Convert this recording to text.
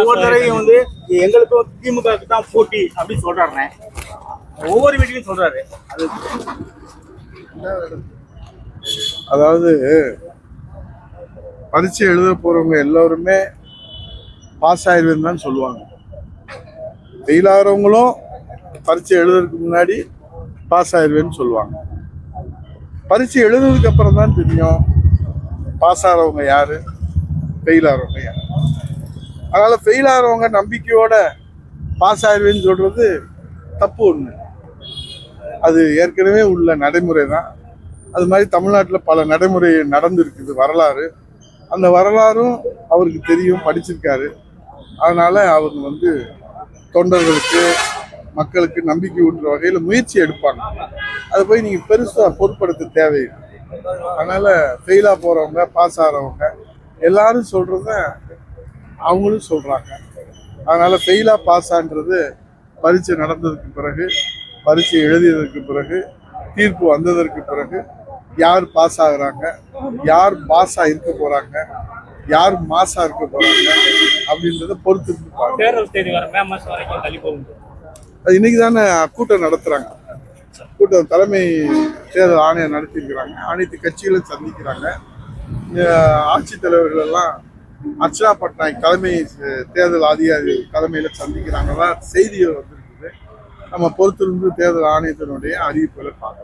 ஒவ்வொரு தடவையும் வந்து எங்களுக்கும் திமுகவுக்கு தான் போட்டி அப்படின்னு சொல்றாருண்ணே. ஒவ்வொரு வீட்லையும் சொல்றாரு. அதாவது பரீட்சை எழுத போறவங்க எல்லாருமே பாஸ் ஆயிடுவேன்னு தான் சொல்லுவாங்க. ஃபெயில் ஆகிறவங்களும் பரீட்சை எழுதுறதுக்கு முன்னாடி பாஸ் ஆயிடுவேன்னு சொல்லுவாங்க. பரீட்சை எழுதுறதுக்கு அப்புறம் தான் தெரியும் பாஸ் ஆகிறவங்க யாரு, ஃபெயில் ஆகிறவங்க யாரு. அதனால ஃபெயில் ஆகிறவங்க நம்பிக்கையோட பாஸ் ஆயிடுவேன்னு சொல்றது தப்பு ஒண்ணு. அது ஏற்கனவே உள்ள நடைமுறை தான். அது மாதிரி தமிழ்நாட்டில் பல நடைமுறை நடந்திருக்குது வரலாறு. அந்த வரலாறும் அவருக்கு தெரியும், படிச்சிருக்காரு. அதனால அவங்க வந்து தொண்டர்களுக்கு மக்களுக்கு நம்பிக்கை ஊட்டுற வகையில் முயற்சி எடுப்பாங்க. அதை போய் நீங்கள் பெருசாக பொருட்படுத்த தேவையில்லை. அதனால ஃபெயிலாக போகிறவங்க பாஸ் ஆகிறவங்க எல்லாரும் சொல்றத அவங்களும் சொல்றாங்க. அதனால ஃபெயிலா பாஸ் ஆன்றது பரீட்சை நடந்ததுக்கு பிறகு, பரீட்சை எழுதியதற்கு பிறகு, தீர்ப்பு வந்ததற்கு பிறகு யார் பாஸ் ஆகுறாங்க, யார் பாஸா இருக்க போறாங்க, யார் மாசா இருக்க போறாங்க அப்படின்றத பொறுத்து இன்னைக்கு தானே கூட்டம் நடத்துறாங்க. கூட்டம் தலைமை தேர்தல் ஆணையம் நடத்தியிருக்கிறாங்க. அனைத்து கட்சிகளும் சந்திக்கிறாங்க. ஆட்சித்தலைவர்கள் எல்லாம் அர்ச்சனா பட்நாயக் தலைமை தேர்தல் அதிகாரி தலைமையில சந்திக்கிறாங்க. செய்திகள் வந்திருக்குது. நம்ம பொறுத்திருந்து தேர்தல் ஆணையத்தினுடைய அறிவிப்புகளை பார்க்கலாம்.